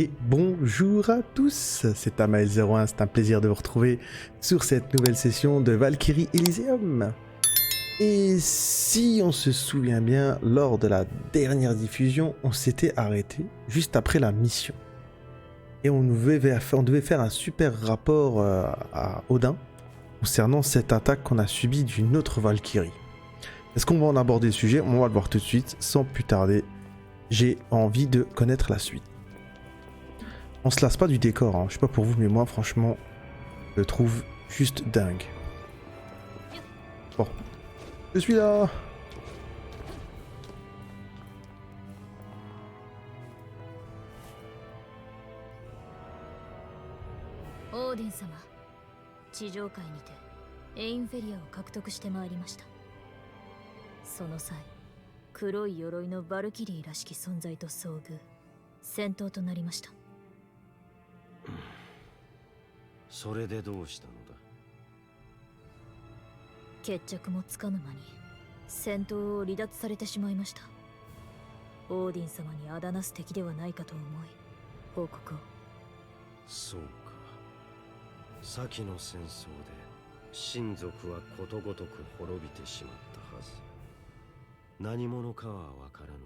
Et bonjour à tous, c'est Amael01, c'est un plaisir de vous retrouver sur cette nouvelle session de Valkyrie Elysium. Et si on se souvient bien, lors de la dernière diffusion, on s'était arrêté juste après la mission. Et on devait faire un super rapport à Odin concernant cette attaque qu'on a subie d'une autre Valkyrie. Est-ce qu'on va en aborder le sujet? On va le voir tout de suite, sans plus tarder. J'ai envie de connaître la suite. On se lasse pas du décor, hein. Je sais pas pour vous, mais moi franchement, je le trouve juste dingue. Bon, je suis là. Odin 様、地上界にてエインフェリアを獲得してまいりました。その際、黒い鎧のバルキリーらしき存在と遭遇、戦闘となりました。それでどうしたのだ？決着もつかぬ間に戦闘を離脱されてしまいました。オーディン様にあだなす敵ではないかと思い報告を。そうか。先の戦争で親族はことごとく滅びてしまったはず。何者かはわからぬが、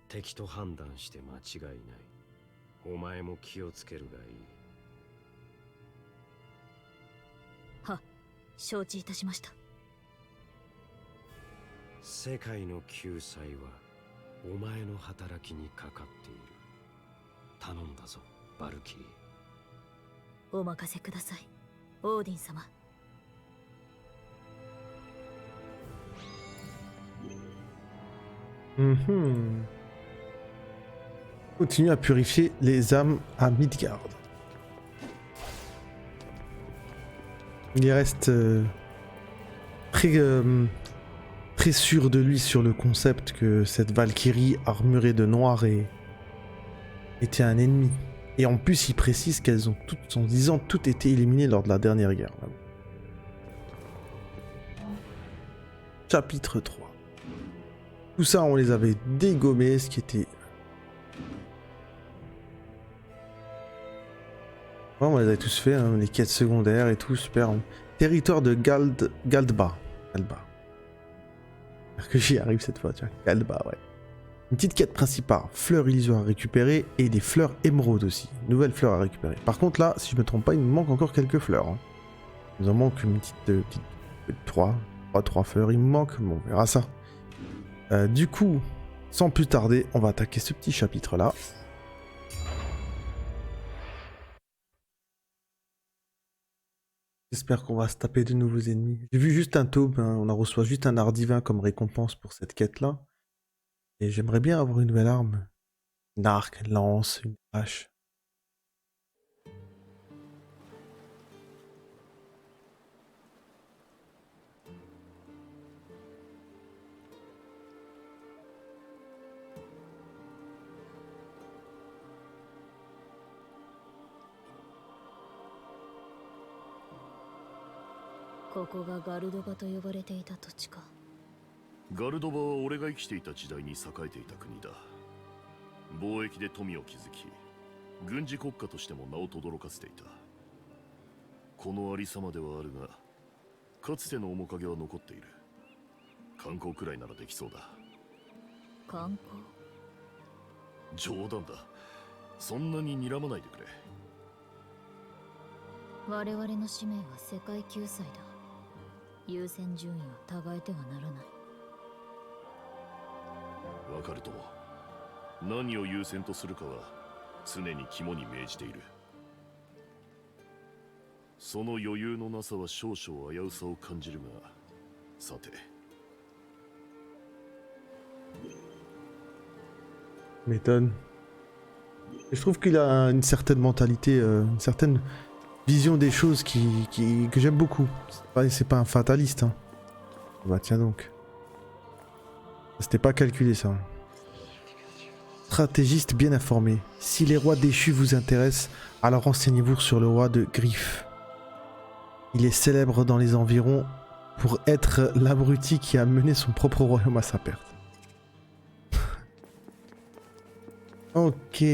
敵と判断して間違いない。お前も気をつけるがいい。は、承知いたしました。世界の救済はお前の働きにかかっている。頼んだぞ、バルキリー。お任せください、オーディン様。Continue à purifier les âmes à Midgard. Il reste très sûr de lui sur le concept que cette Valkyrie armurée de noir était un ennemi. Et en plus, il précise qu'elles ont toutes, en disant, toutes été éliminées lors de la dernière guerre. Chapitre 3. Tout ça, on les avait dégommés, ce qui était... Ouais, on les avait tous fait, hein, les quêtes secondaires et tout, super. Territoire de Galdba. J'espère que j'y arrive cette fois, tu vois. Galdba, ouais. Une petite quête principale, fleurs illusoires à récupérer et des fleurs émeraudes aussi. Nouvelles fleurs à récupérer. Par contre là, si je me trompe pas, il me manque encore quelques fleurs. Hein. Il nous en manque une petite 3 fleurs, il me manque, bon, on verra ça. Du coup, sans plus tarder, on va attaquer ce petit chapitre là. J'espère qu'on va se taper de nouveaux ennemis. J'ai vu juste un taupe, hein, on en reçoit juste un art divin comme récompense pour cette quête là. Et j'aimerais bien avoir une nouvelle arme. Une arc, une lance, une hache.ガルドバは俺が生きていた時代に栄えていた国だ。貿易で富を築き、軍事国家としても名を轟かせていた。このありさまではあるが、かつての面影は残っている。観光くらいならできそうだ。観光？冗談だ。そんなに睨まないでくれ。我々の使命は世界救済だ。優先順位は互えてはならない。わかるとも。何を優先とするかは常に肝に銘じている。その余裕のなさは少々危うさを感じるが、さて。M'étonne. Je trouve qu'il a une certaine mentalité, une certaine vision des choses que j'aime beaucoup. C'est pas un fataliste. Hein. Bah tiens donc. C'était pas calculé ça. Stratégiste bien informé. Si les rois déchus vous intéressent, alors renseignez-vous sur le roi de Griffe. Il est célèbre dans les environs pour être l'abruti qui a mené son propre royaume à sa perte. Ok.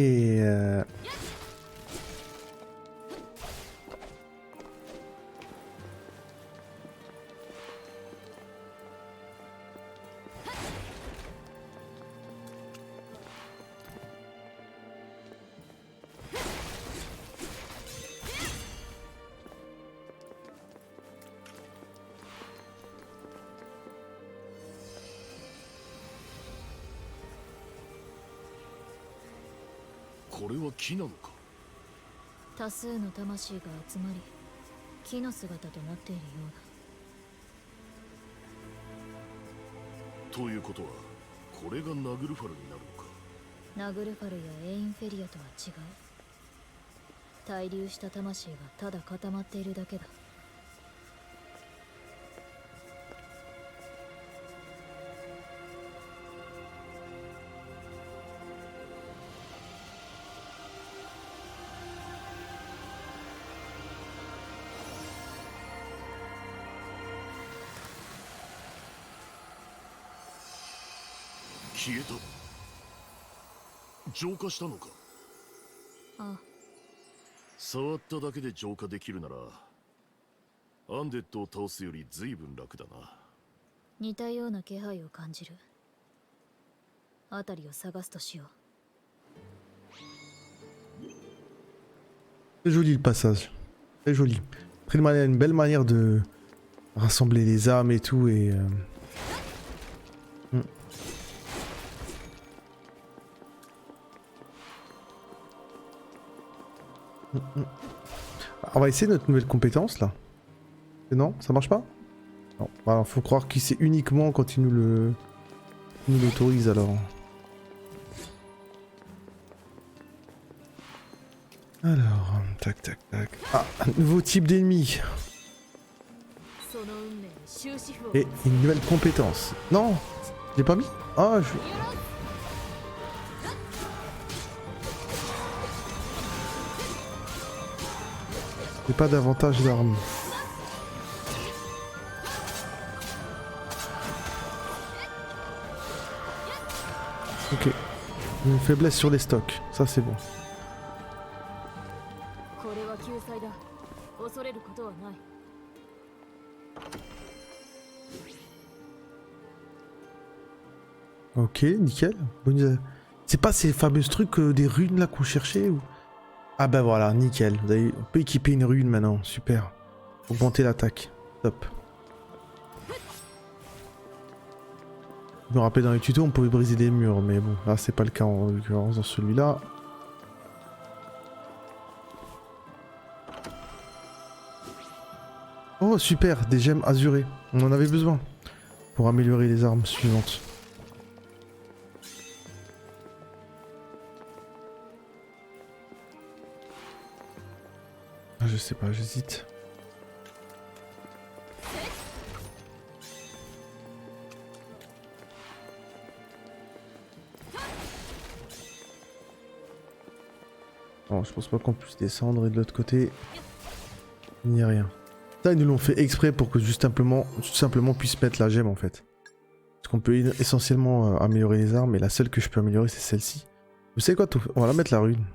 これは木なのか。多数の魂が集まり木の姿となっているようだ。ということはこれがナグルファルになるのか。ナグルファルやエインフェリアとは違う。滞留した魂がただ固まっているだけだ。消えた。浄化したのか。ああ、触っただけで浄化できるならアンデッドを倒すより随分楽だな。似たような気配を感じる。辺りを探すとしよう。C'est joli le passage. Très joli. Une belle manière de rassembler les âmes et tout et... On va essayer notre nouvelle compétence là. Et non, ça marche pas? Non. Alors faut croire qu'il sait uniquement quand il nous l'autorise alors. Alors, tac tac tac. Ah, un nouveau type d'ennemi. Et une nouvelle compétence. Non, je l'ai pas mis. Ah, je... J'ai pas d'avantage d'armes. Ok. Une faiblesse sur les stocks, ça c'est bon. Ok, nickel. C'est pas ces fameux trucs des runes là qu'on cherchait ou... Ah bah voilà, nickel. On peut équiper une rune maintenant, super. Augmenter l'attaque, top. Je me rappelle dans les tutos on pouvait briser des murs, mais bon, là c'est pas le cas en l'occurrence dans celui-là. Oh super, des gemmes azurées. On en avait besoin pour améliorer les armes suivantes. Je sais pas, j'hésite. Bon, je pense pas qu'on puisse descendre et de l'autre côté, il n'y a rien. Ça, ils nous l'ont fait exprès pour que juste simplement puisse mettre la gemme en fait. Parce qu'on peut essentiellement améliorer les armes, mais la seule que je peux améliorer c'est celle-ci. Vous savez quoi, on va la mettre la rune.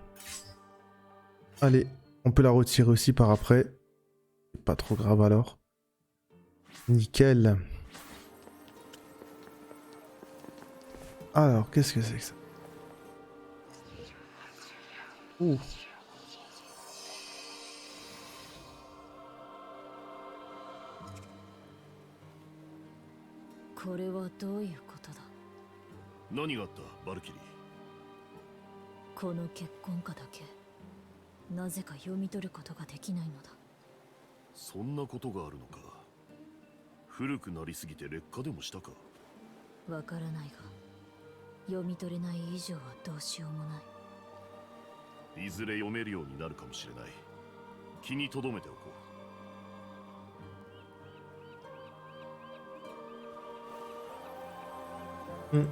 Allez, on peut la retirer aussi par après. C'est pas trop grave alors. Nickel. Alors, qu'est-ce que c'est que ça? Ouh.何があったバルキリー。この結婚歌だけなぜか読み取ることができないのだ。そんなことがあるのか。古くなりすぎて劣化でもしたか。わからないが読み取れない以上はどうしようもない。いずれ読めるようになるかもしれない。気に留めておこう。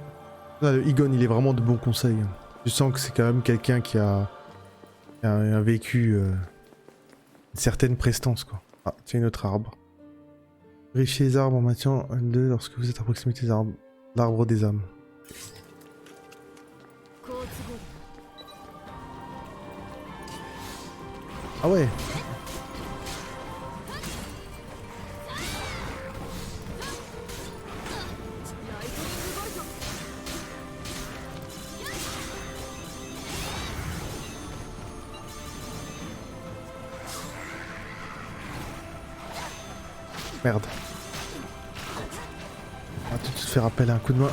Là, le Igon, il est vraiment de bons conseils. Je sens que c'est quand même quelqu'un qui a un vécu, une certaine prestance, quoi. Ah, tiens, une autre arbre. Vérifiez les arbres en maintien L2 lorsque vous êtes à proximité des arbres. L'arbre des âmes. Ah ouais. Merde. On va tout de suite faire appel à un coup de main.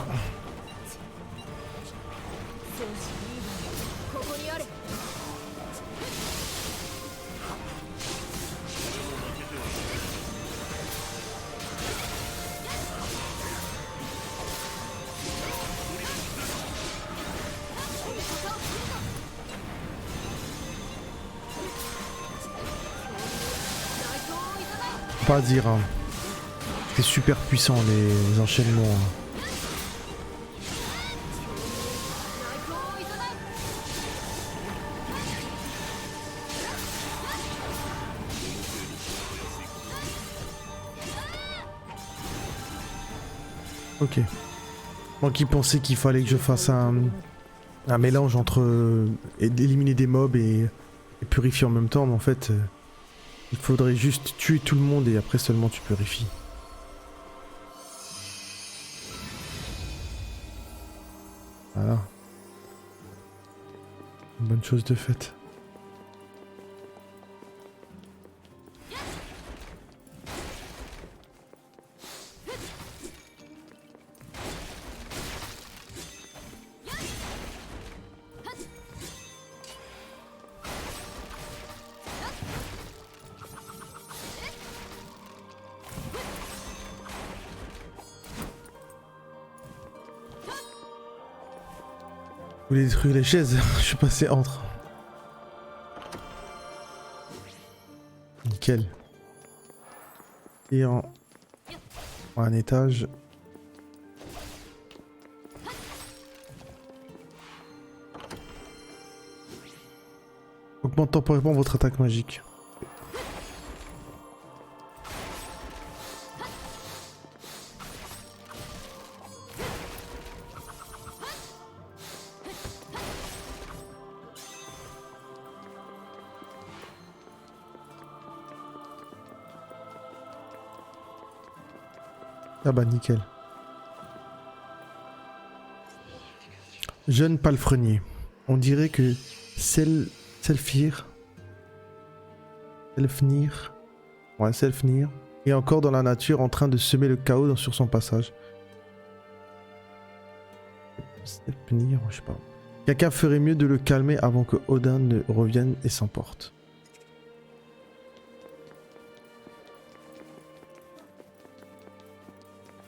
Pas à dire, hein. C'est super puissant les enchaînements. Hein. Ok. Moi qui pensais qu'il fallait que je fasse un mélange entre éliminer des mobs et purifier en même temps, mais en fait, il faudrait juste tuer tout le monde et après seulement tu purifies. Voilà. Une bonne chose de faite. Vous voulez détruire les chaises? Je suis passé entre. Nickel. Et en un étage. Augmente temporairement votre attaque magique. Ah bah nickel. Jeune palefrenier. On dirait que Selfnir est encore dans la nature en train de semer le chaos sur son passage. Selfnir, je sais pas. Quelqu'un ferait mieux de le calmer avant que Odin ne revienne et s'emporte.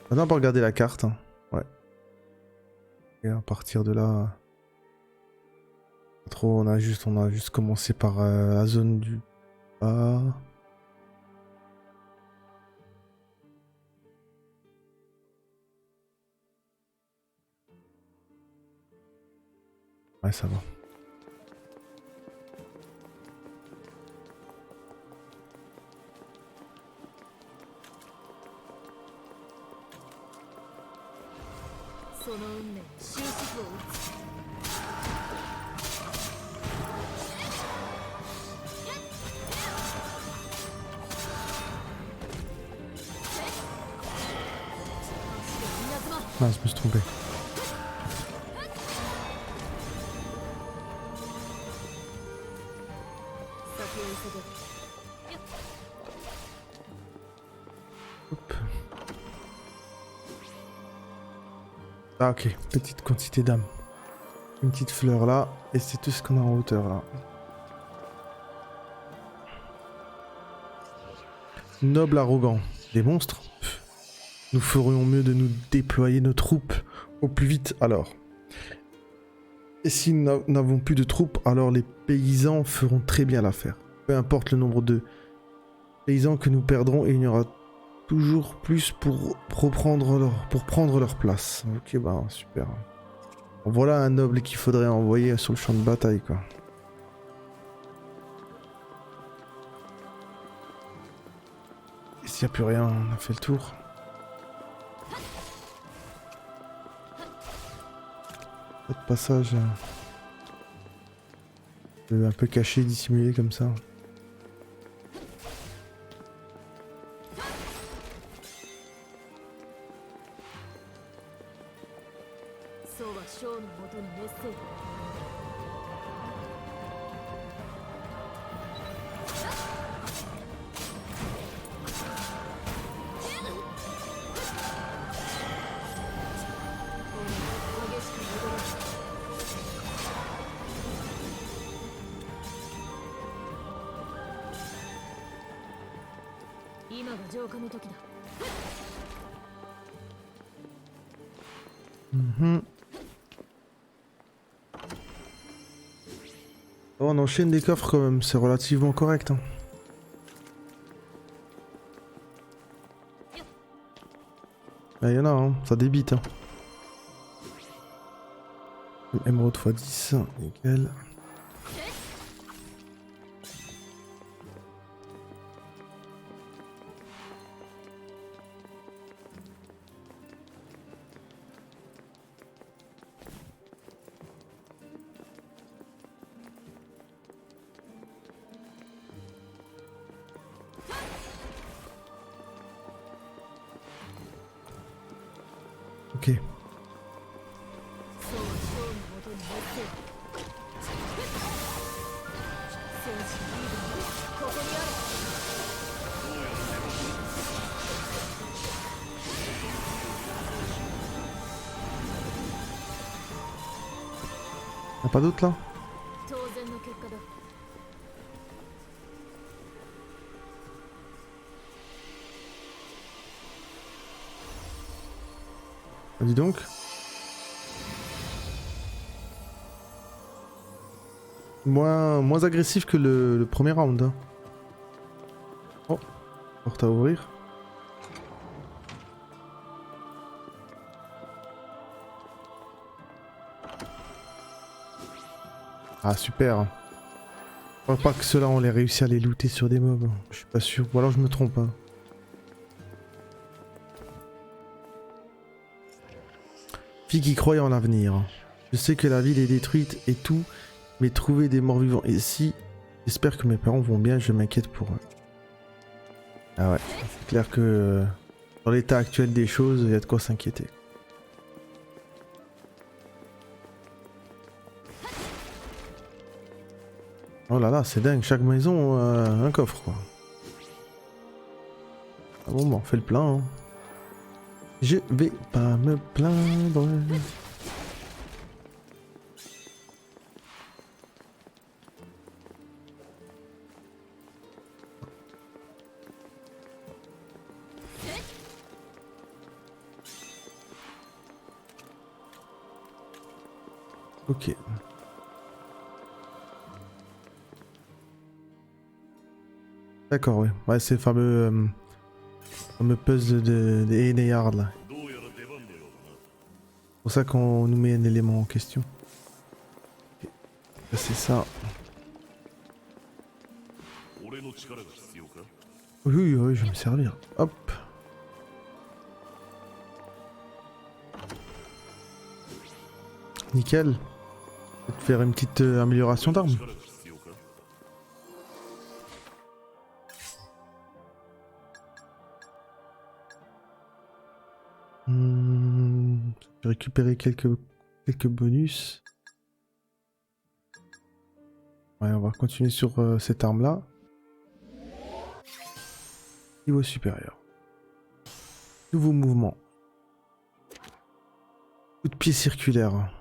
Maintenant on va regarder la carte. Hein. Ouais. Et à partir de là... Trop, on a juste commencé par la zone du bas. Ouais, ça va. Mince, je me suis trompé. Hop. Ah ok, petite quantité d'âme. Une petite fleur là, et c'est tout ce qu'on a en hauteur là. Noble arrogant. Des monstres? Nous ferions mieux de nous déployer nos troupes au plus vite alors. Et si nous n'avons plus de troupes, alors les paysans feront très bien l'affaire. Peu importe le nombre de paysans que nous perdrons, il y aura toujours plus pour prendre leur place. Ok, bah super. Voilà un noble qu'il faudrait envoyer sur le champ de bataille, quoi. Et s'il n'y a plus rien, on a fait le tour. Votre passage un peu caché, dissimulé comme ça. 今が浄化の時だ。Mhm. Oh, on enchaîne des coffres quand même, c'est relativement correct. Hein. Ah, y en a, hein. Ça débite. Hein. Émeraude x 10, nickel. Ok. Y'a pas d'autre là? Ah, dis donc. Moins agressif que le premier round. Hein. Oh, porte à ouvrir. Ah super. Je crois pas que ceux-là on les réussi à les looter sur des mobs. Je suis pas sûr. Ou alors je me trompe. Hein. Fille qui croyait en l'avenir. Je sais que la ville est détruite et tout, mais trouver des morts vivants ici, j'espère que mes parents vont bien, je m'inquiète pour eux. Ah ouais, c'est clair que dans l'état actuel des choses, il y a de quoi s'inquiéter. Oh là là, c'est dingue, chaque maison un coffre quoi. Ah bon, bah on fait le plein. Hein. Je vais pas me plaindre. Ok. D'accord, ouais. Ouais, c'est le fameux puzzle de Eneyard là. C'est pour ça qu'on nous met un élément en question. Okay. C'est ça. Oui, oui, je vais me servir. Hop. Nickel. Je vais te faire une petite amélioration d'armes. J'ai récupéré quelques bonus. Ouais, on va continuer sur cette arme-là. Niveau supérieur. Nouveau mouvement. Coup de pied circulaire.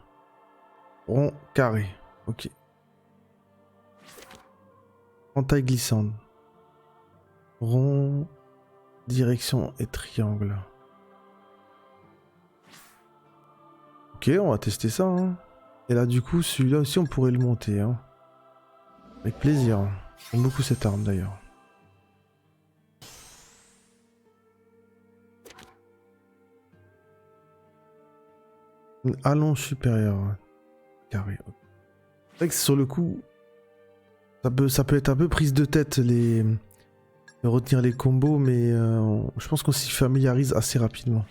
Rond, carré. Ok. Entaille glissante. Rond, direction et triangle. Ok, on va tester ça. Hein. Et là, du coup, celui-là aussi, on pourrait le monter. Hein. Avec plaisir. J'aime beaucoup cette arme d'ailleurs. Une allonge supérieure. Carré. C'est vrai que sur le coup, ça peut être un peu prise de tête de retenir les combos, mais je pense qu'on s'y familiarise assez rapidement.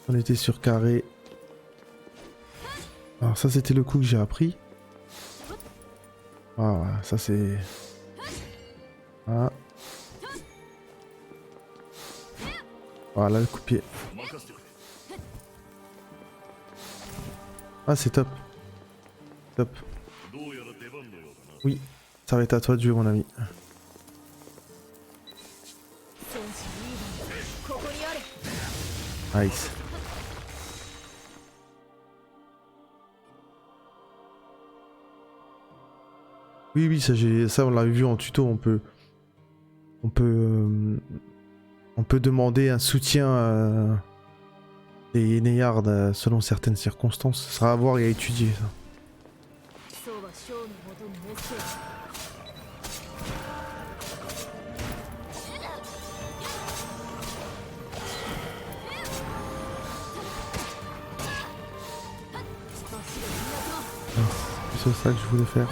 On était sur carré. Alors ça c'était le coup que j'ai appris. Ah voilà, ça c'est... Ah. Voilà le coup de pied. Ah c'est top. Top. Oui, ça va être à toi de jouer mon ami. Nice. Oui, ça on l'a vu en tuto, on peut on peut demander un soutien des Neyard selon certaines circonstances. Ce sera à voir et à étudier ça. そうは将のもとにメッセージ C'est ça que je voulais faire.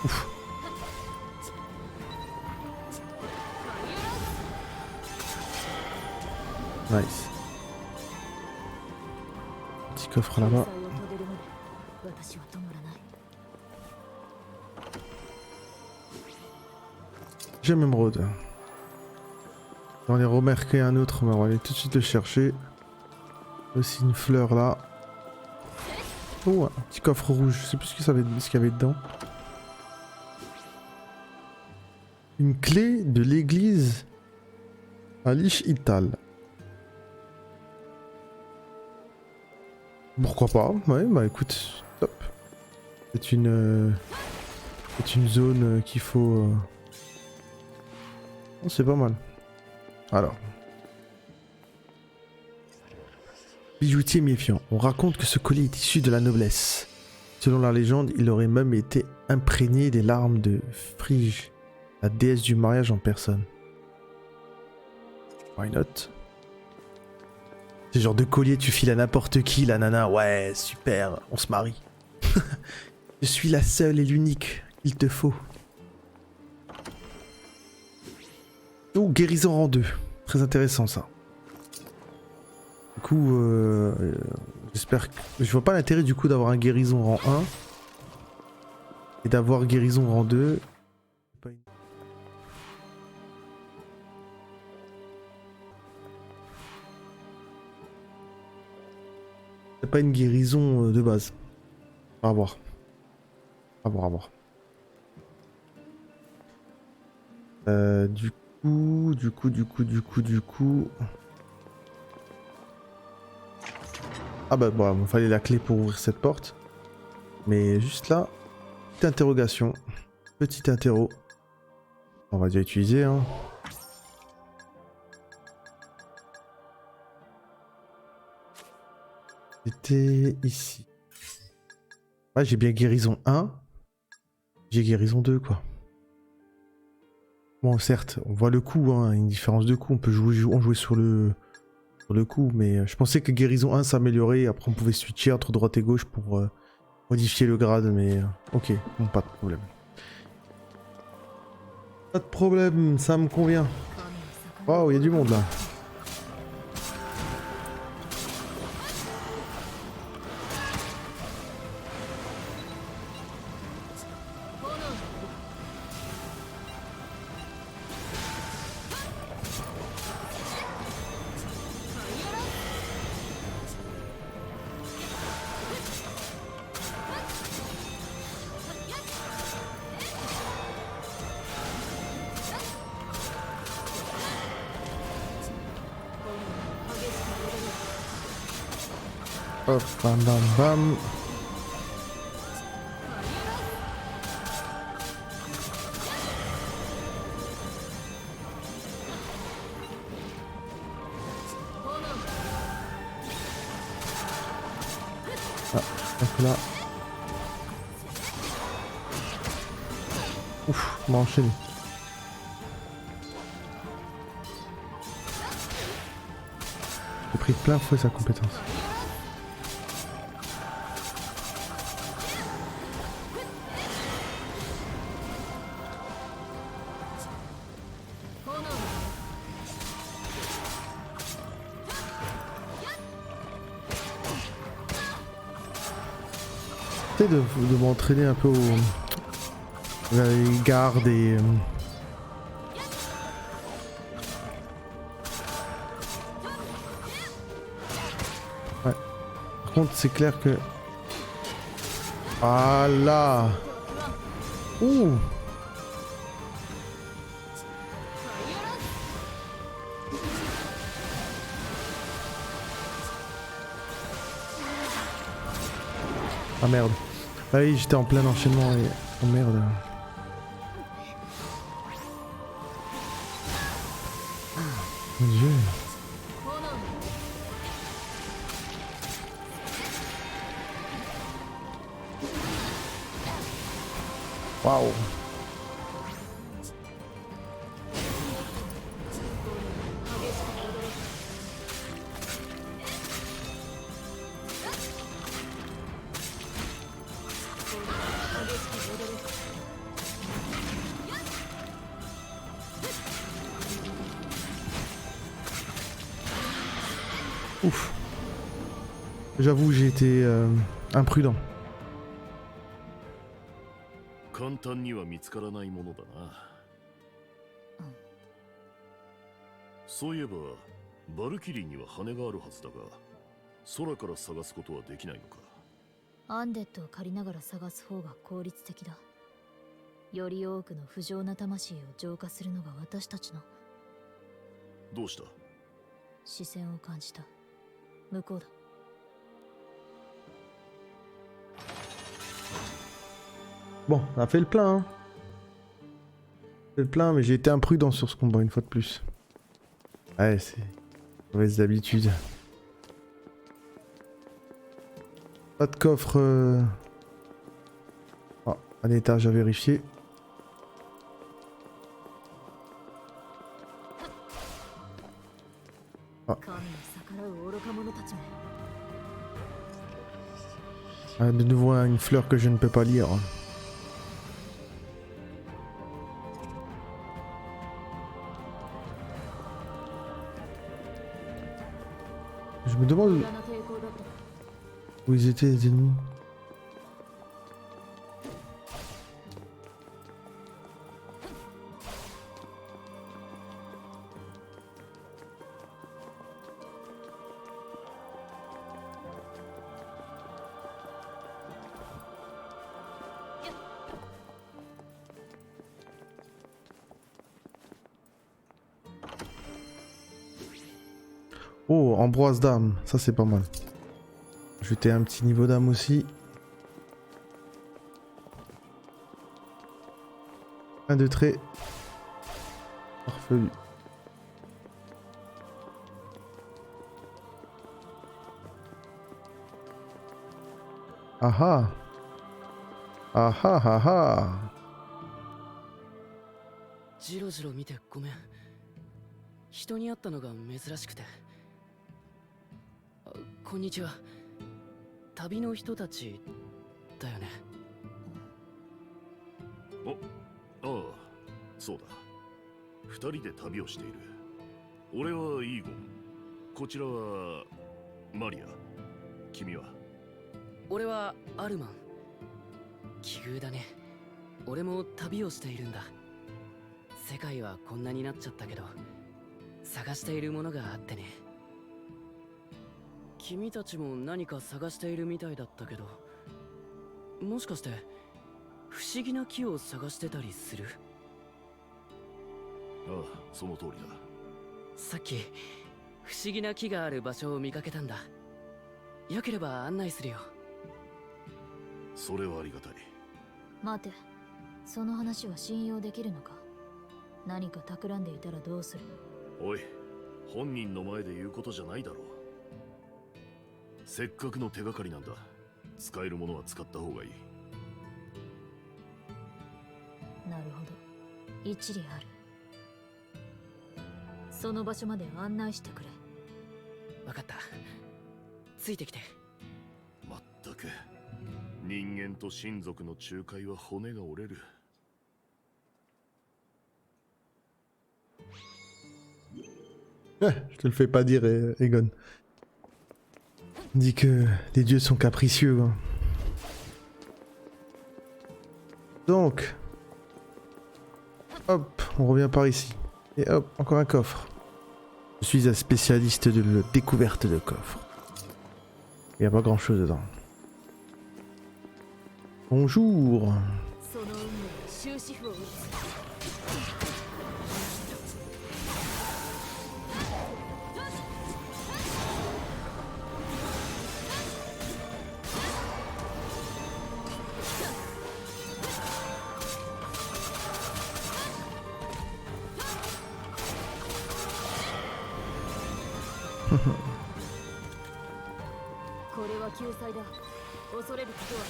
Ouf. Nice. Petit coffre là-bas. 制裁を遂げるまで私は止まらない J'aime émeraude. On va en remarquer un autre, mais on va aller tout de suite le chercher. Aussi une fleur là. Oh, un petit coffre rouge. Je sais plus ce qu'il y avait dedans. Une clé de l'église à Lish-Ital. Pourquoi pas? Ouais, bah écoute, top. C'est une zone qu'il faut... Oh, c'est pas mal. Alors. Bijoutier méfiant. On raconte que ce collier est issu de la noblesse. Selon la légende, il aurait même été imprégné des larmes de Frige, la déesse du mariage en personne. Why not? Ce genre de collier, tu files à n'importe qui, la nana. Ouais, super, on se marie. Je suis la seule et l'unique qu'il te faut. Oh, guérison rang 2. Très intéressant ça. Du coup, j'espère que... Je vois pas l'intérêt du coup d'avoir un guérison rang 1 et d'avoir guérison rang 2. C'est pas une guérison de base. À voir. À voir, à voir. Du coup... Ah bah bon, il fallait la clé pour ouvrir cette porte. Mais juste là, petite interrogation. Petite interro. On va déjà utiliser, hein. C'était ici. Ouais, j'ai bien guérison 1. J'ai guérison 2, quoi. Bon, certes, on voit le coup, hein, une différence de coup. On peut jouer sur le coup, mais je pensais que guérison 1 s'améliorait. Après, on pouvait switcher entre droite et gauche pour modifier le grade, mais ok, bon, pas de problème. Pas de problème, ça me convient. Waouh, il y a du monde là. Hop, bam bam bam. Ah, donc là. Ouf, on va enchaîner. J'ai pris plein fouet sa compétence. De m'entraîner un peu aux gardes et ouais. Par contre c'est clair que... Ah là, Ouh. Ah merde. Ah oui, j'étais en plein enchaînement et... Oh merde. Mon dieu. Waouh. Ouf. J'avoue, j'ai été imprudent. 簡単には見つからないものだな。そういえばバルキリーには羽があるはずだが、空から探すことはできないのか。アンデッドを借りながら探す方が効率的だ。より多くの不浄な魂を浄化するのが私たちの。どうした？視線を感じた。向こうだ。Bon, on a fait le plein, hein. Fait le plein, mais j'ai été imprudent sur ce combat une fois de plus. Ouais, c'est mauvaise habitude. Pas de coffre. Oh, un étage à vérifier. Ah. Ah, de nouveau une fleur que je ne peux pas lire. Je me demande où ils étaient les ennemis. Oh, ambroise d'âme, ça c'est pas mal. Jeter un petit niveau d'âme aussi. Un de trait. Farfelu. Ah ah. Ah ah ah ah. じろじろ見てごめん。人に会ったのが珍しくて。こんにちは。旅の人たちだよね。ああ、そうだ。二人で旅をしている。俺はイーゴン。こちらはマリア。君は？俺はアルマン。奇遇だね。俺も旅をしているんだ。世界はこんなになっちゃったけど、探しているものがあってね。君たちも何か探しているみたいだったけど、もしかして不思議な木を探してたりする？ああ、その通りだ。さっき不思議な木がある場所を見かけたんだ。よければ案内するよ。それはありがたい。待て、その話は信用できるのか？何か企んでいたらどうする？おい、本人の前で言うことじゃないだろう。せっかくの手がかりなんだ。使えるものは使った方がいい。なるほど、一理ある。その場所まで案内してくれ。わかった。ついてきて。まったく、人間と親族の仲介は骨が折れる。Je te le fais pas dire, Egon. On dit que les dieux sont capricieux. Hein. Donc, hop, on revient par ici. Et hop, encore un coffre. Je suis un spécialiste de la découverte de coffres. Il n'y a pas grand chose dedans. Bonjour. 終止符を打つ。これは救済だ。恐れることはない。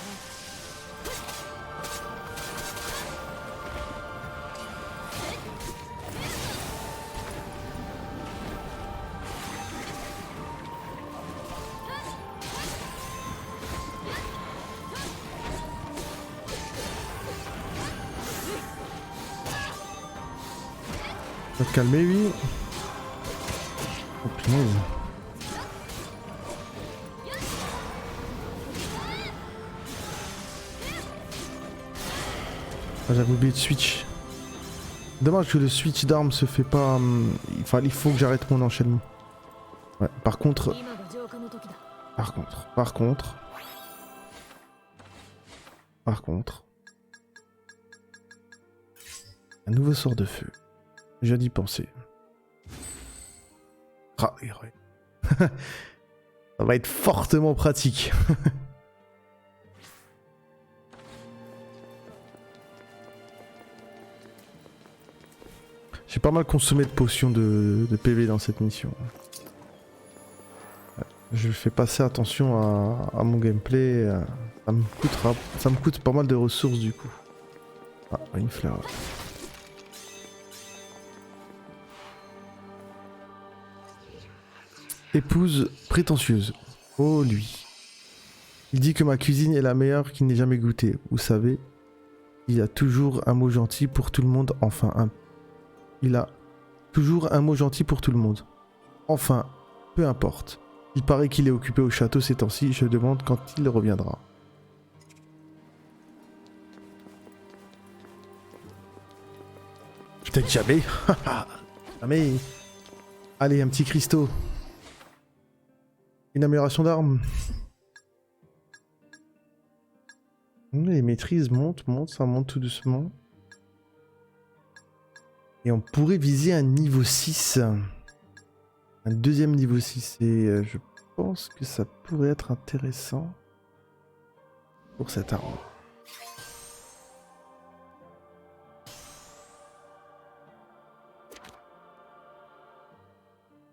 Va te calmer, oui. Oh punaise. Ah, j'avais oublié de switch. Dommage que le switch d'armes se fait pas. Enfin, il faut que j'arrête mon enchaînement. Ouais, par contre. Par contre. Un nouveau sort de feu. Je viens d'y penser. Ah, ouais. Ça va être fortement pratique. J'ai pas mal consommé de potions de PV dans cette mission. Je fais passer attention à mon gameplay. Ça me coûte pas mal de ressources du coup. Ah, une fleur. Épouse prétentieuse. Oh lui. Il dit que ma cuisine est la meilleure qu'il n'ait jamais goûtée. Vous savez, il y a toujours un mot gentil pour tout le monde. Il a toujours un mot gentil pour tout le monde. Enfin, peu importe. Il paraît qu'il est occupé au château ces temps-ci. Je demande quand il reviendra. Peut-être jamais. Jamais. Allez, un petit cristaux. Une amélioration d'armes. Les maîtrises montent, ça monte tout doucement. Et on pourrait viser un niveau 6. Un deuxième niveau 6. Et je pense que ça pourrait être intéressant pour cette arme.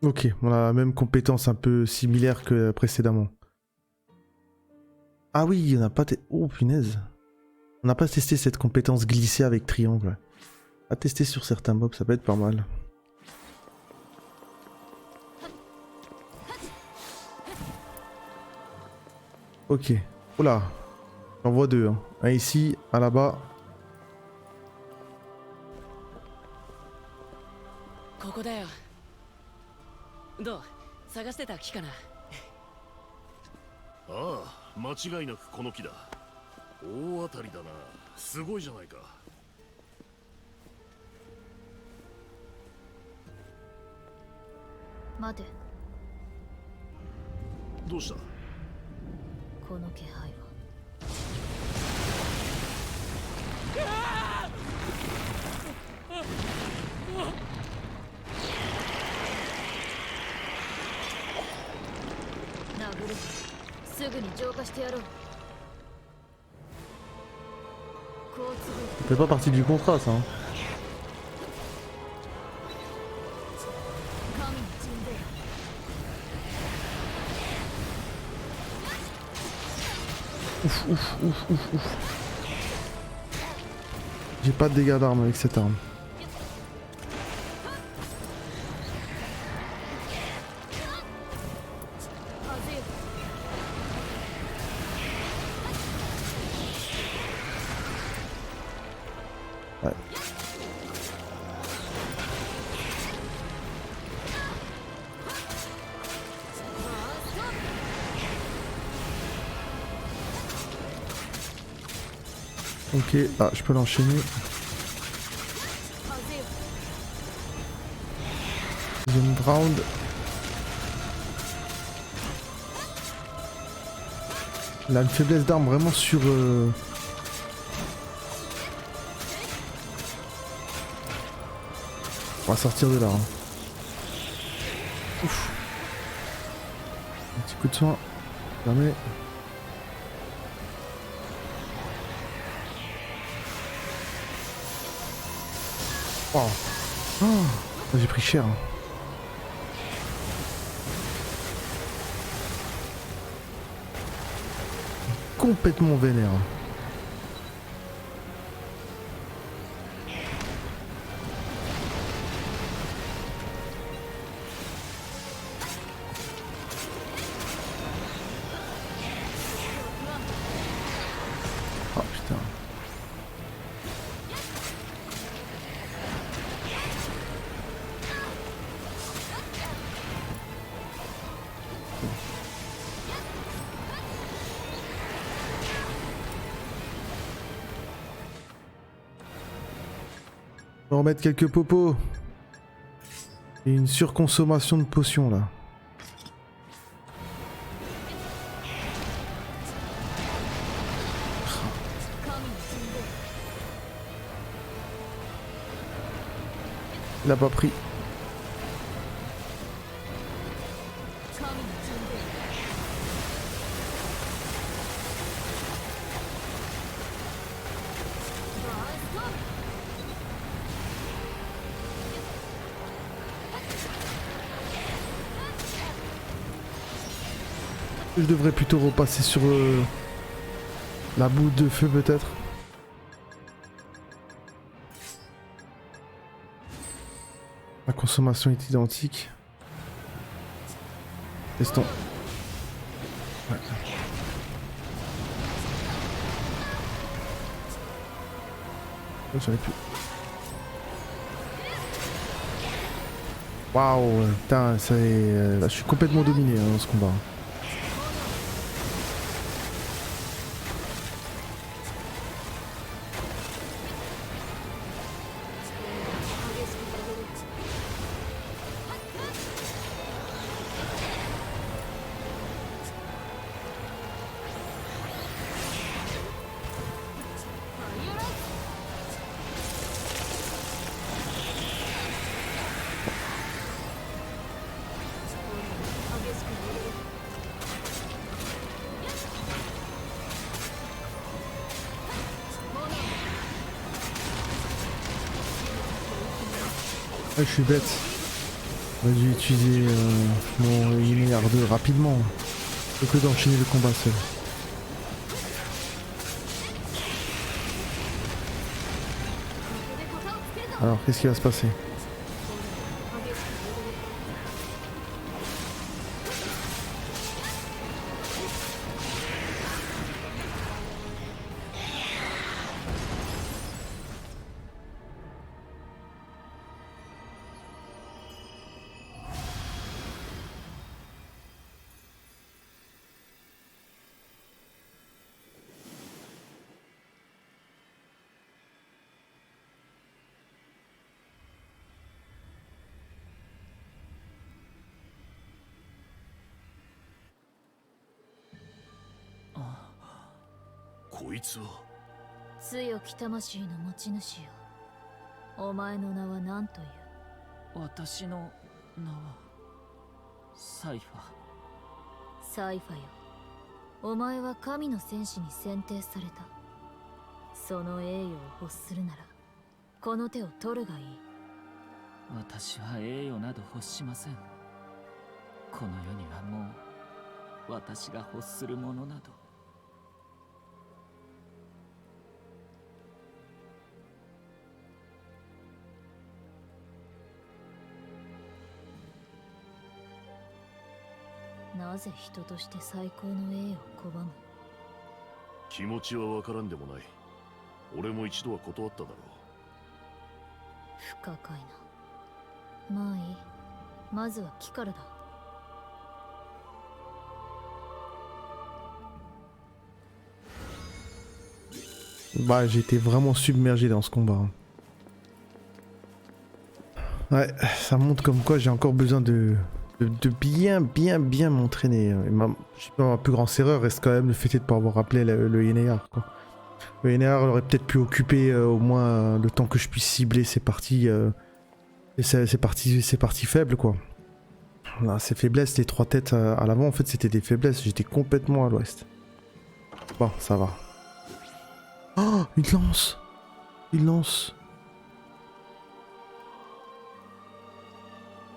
Ok, on a la même compétence un peu similaire que précédemment. Ah oui, on n'a pas... Oh punaise. On n'a pas testé cette compétence glisser avec triangle. À tester sur certains mobs, ça peut être pas mal. Ok. Oula. J'en vois deux. Hein. Un ici, un là-bas.ああ、間違いなくこの木だ。大当たりだな。すごいじゃないか。待て。どうした？この気配は。殴る。すぐに浄化してやろう。Ça fait pas partie du contrat, ça. Hein. Ouf. J'ai pas de dégâts d'armes avec cette arme. Ouais. Ok, ah, je peux l'enchaîner. Deuxième round. Il a une faiblesse d'armes vraiment sur... On va sortir de là. Hein. Ouf. Un petit coup de soin. Jamais. Oh. Oh. J'ai pris cher. Hein. Complètement vénère. Oh putain. On va remettre quelques popos. Et une surconsommation de potions là. Il a pas pris. Je devrais plutôt repasser sur la boule de feu peut-être. La consommation est identique. Testons. Ouais. Oh, j'en ai plus. Waouh, putain, ça est, là, je suis complètement dominé hein, dans ce combat. Ah, je suis bête. J'aurais dû utiliser mon Linéaire 2 rapidement. Plutôt que d'enchaîner le combat seul. Alors, qu'est-ce qui va se passer?強き魂の持ち主よ。お前の名は何という？私の名はサイファー。サイファよ。お前は神の戦士に選定された。その栄誉を欲するならこの手を取るがいい。私は栄誉など欲しません。この世にはもう私が欲するものなど。なぜ人として最高の栄誉を拒む？気持ちはわからんでもない。俺も一度は断っただろ不可解な。まあいい。まずは木からだ。Bah, j'ai été vraiment submergé dans ce combat. Ouais, ça montre comme quoi j'ai encore besoin de bien m'entraîner. Ma plus grande erreur reste quand même le fait de ne pas avoir appelé le Linéaire, quoi. Le Linéaire aurait peut-être pu occuper au moins le temps que je puisse cibler ces parties Et c'est parti faible quoi. Là, ces faiblesses, les 3 têtes à l'avant, en fait, c'était des faiblesses. J'étais complètement à l'ouest. Bon, ça va. Oh, une lance. Une lance.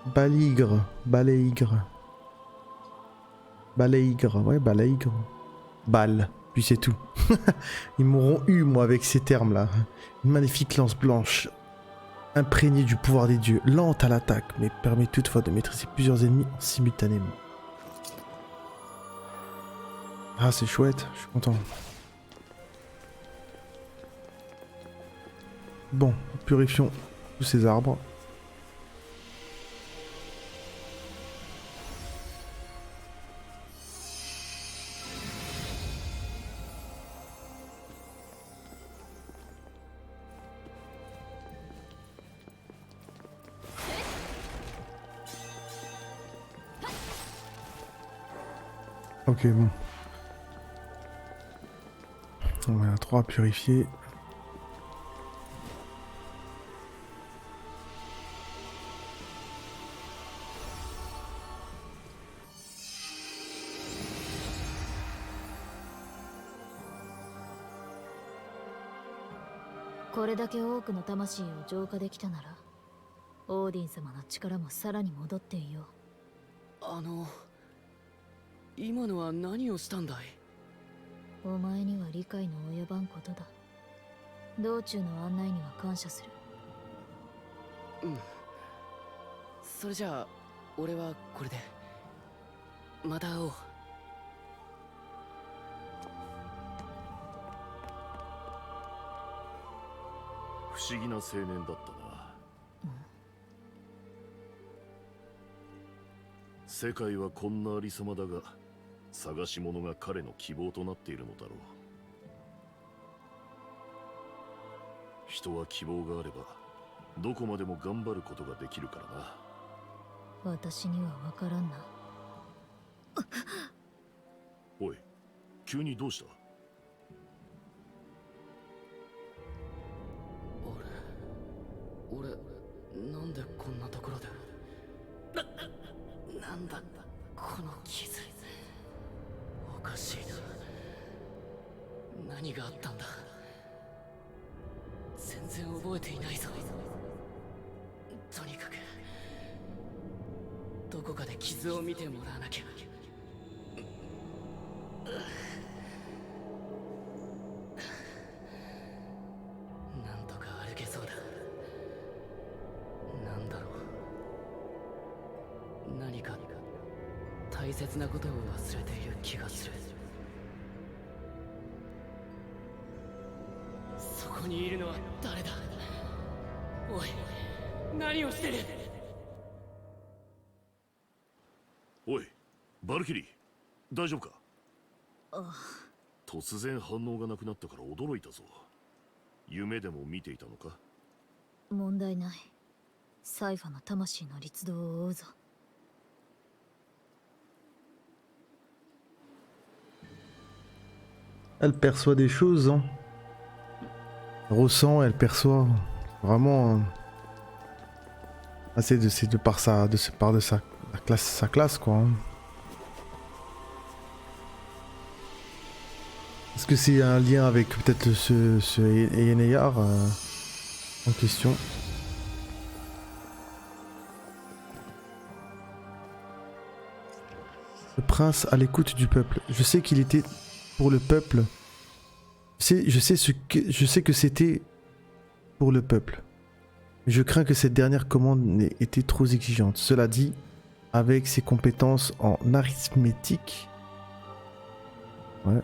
Baligre. Balaygre. Balaygre. Ouais, balaygre. Balle. Puis c'est tout. Ils m'auront eu, moi, avec ces termes-là. Une magnifique lance blanche. Imprégnée du pouvoir des dieux. Lente à l'attaque, mais permet toutefois de maîtriser plusieurs ennemis simultanément. Ah, c'est chouette. Je suis content. Bon, purifions tous ces arbres. Ok, bon. On en a 3 à purifier.これだけ多くの魂を浄化できたなら、オーディン様の力もさらに戻っていよ今のは何をしたんだい？う。お前には理解の及ばんことだ。道中の案内には感謝する。それじゃあ俺はこれで。また会おう。不思議な青年だったな。世界はこんなありさまだが、探し物が彼の希望となっているのだろう。人は希望があればどこまでも頑張ることができるからな。私には分からんな。おい、急にどうした？俺なんでこんなところで。なんだこの傷。おかしいな。何があったんだ。全然覚えていないぞ。とにかくどこかで傷を見てもらわなきゃ。なんとか歩けそうだ。なんだろう。何か大切なことを忘れている気がする。そこにいるのは誰だ？おい、何をしてる？おい、バルキリー、大丈夫か？ああ。突然反応がなくなったから驚いたぞ。夢でも見ていたのか？問題ない。サイファの魂の律動を追うぞ。Elle perçoit des choses, hein. Elle ressent, elle perçoit. Vraiment. Ah, c'est de par sa classe quoi. Hein. Est-ce que c'est un lien avec peut-être ce Aeneyar en question? Le prince à l'écoute du peuple. Je sais qu'il était pour le peuple. Je sais que c'était pour le peuple. Je crains que cette dernière commande n'ait été trop exigeante. Cela dit, avec ses compétences en arithmétique, ouais,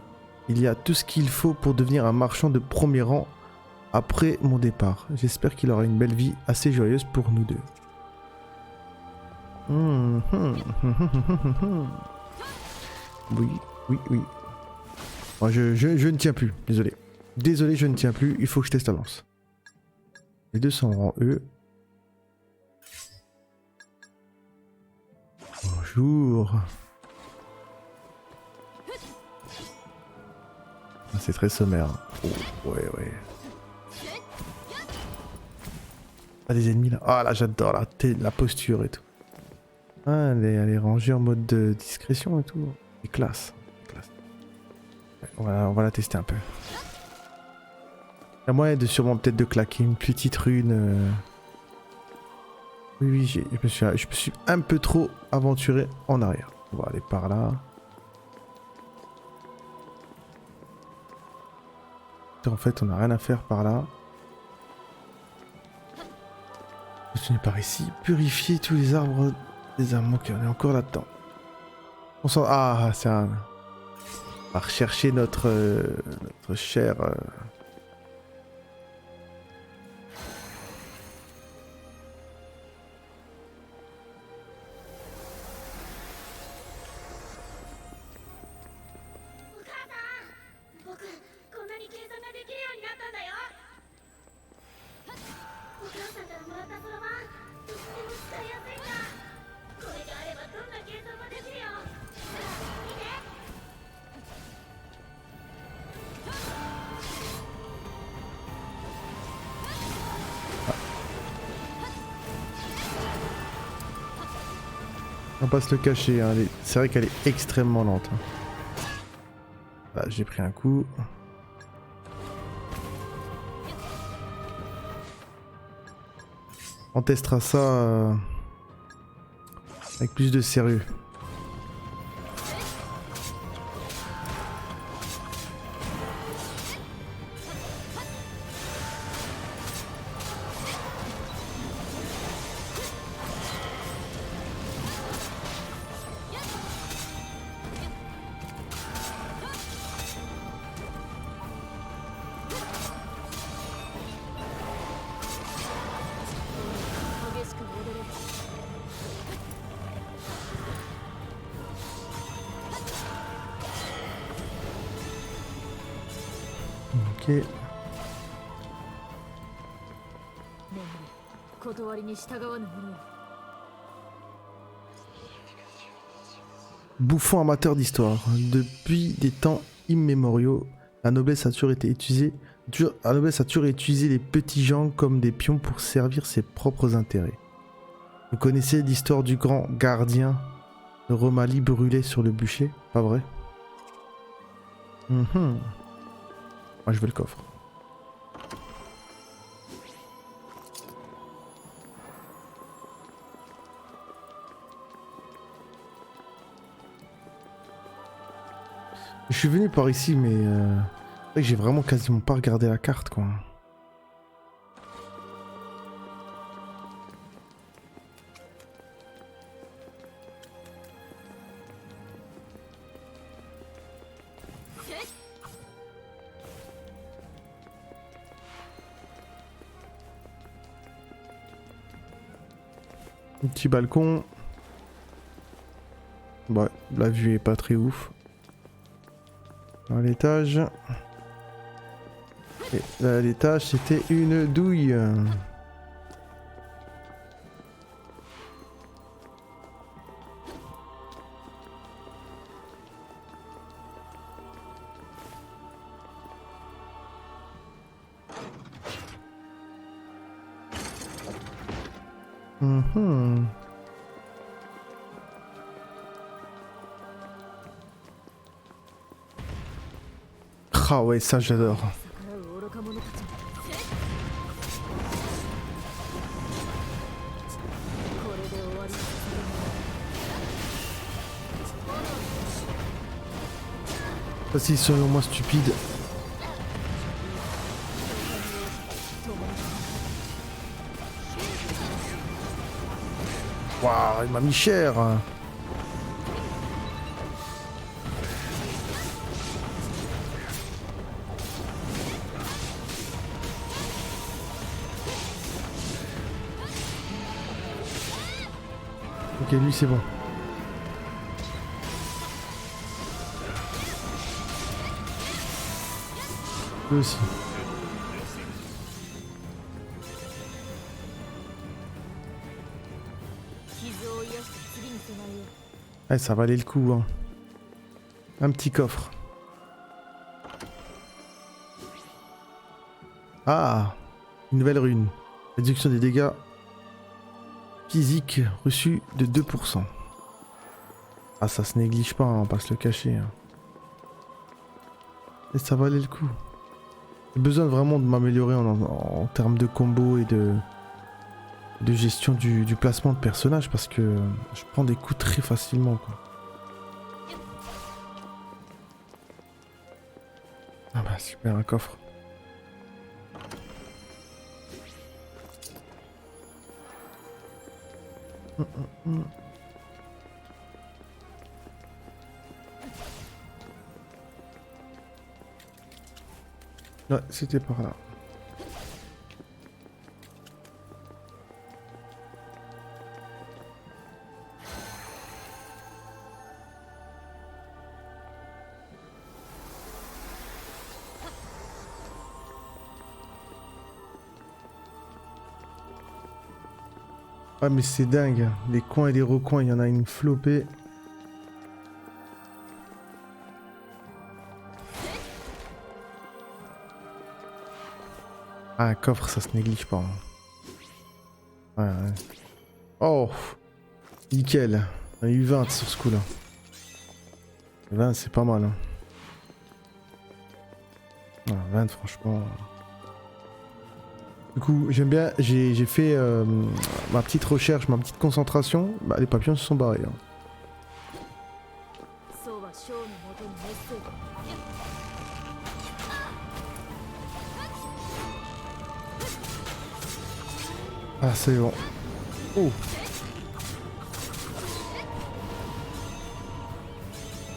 il y a tout ce qu'il faut pour devenir un marchand de premier rang après mon départ. J'espère qu'il aura une belle vie assez joyeuse pour nous deux. Oui. Moi, je ne tiens plus, désolé. Désolé, je ne tiens plus, il faut que je teste la lance. Les deux sont en rang E. Bonjour. Ah, c'est très sommaire. Oh, ouais. Pas des ennemis là. Ah là j'adore la posture et tout. Ah, elle est rangée en mode de discrétion et tout. C'est classe. Classe. Ouais, on va la tester un peu. Il y a moyen de sûrement peut-être de claquer une petite rune. Oui, je me suis un peu trop aventuré en arrière. On va aller par là. En fait, on n'a rien à faire par là. Continuer par ici. Purifier tous les arbres des âmes. Ok, on est encore là-dedans. On s'en... Ah, c'est un... On va rechercher notre cher... On va pas se le cacher, hein. C'est vrai qu'elle est extrêmement lente. Là, j'ai pris un coup. On testera ça avec plus de sérieux. Ok. 断りに従わぬ者は Bouffon amateur d'histoire. Depuis des temps immémoriaux, la noblesse a toujours utilisé les petits gens comme des pions pour servir ses propres intérêts. Vous connaissez l'histoire du grand gardien de Romalie brûlé sur le bûcher, pas vrai? Moi je veux le coffre. Je suis venu par ici, mais c'est vrai que j'ai vraiment quasiment pas regardé la carte, quoi. Un petit balcon. Ouais, la vue est pas très ouf. À l'étage. Et là, à l'étage, c'était une douille. Ah ouais, ça j'adore. 逆らう愚か者たちもこれで終わりにさせるの Ça, s'ils sont moins stupides. Waouh, il m'a mis cher. Ok, lui c'est bon. Lui aussi. Ouais, ça valait le coup, hein. Un petit coffre. Ah, une nouvelle rune. Réduction des dégâts physiques reçus de 2%. Ah, ça se néglige pas, hein, on va pas se le cacher. Hein. Et ça valait le coup. J'ai besoin vraiment de m'améliorer en termes de combo et de gestion du placement de personnages parce que je prends des coups très facilement, quoi. Ah bah super, un coffre. Ouais, c'était par là. Ah mais c'est dingue, les coins et les recoins, il y en a une flopée. Ah, un coffre, ça se néglige pas. Hein. Ouais. Oh, nickel. On a eu 20 sur ce coup-là. 20, c'est pas mal. Hein. Ah, 20, franchement. Du coup, j'aime bien, j'ai fait ma petite recherche, ma petite concentration. Bah, les papillons se sont barrés. Hein. Ah, c'est bon. Oh.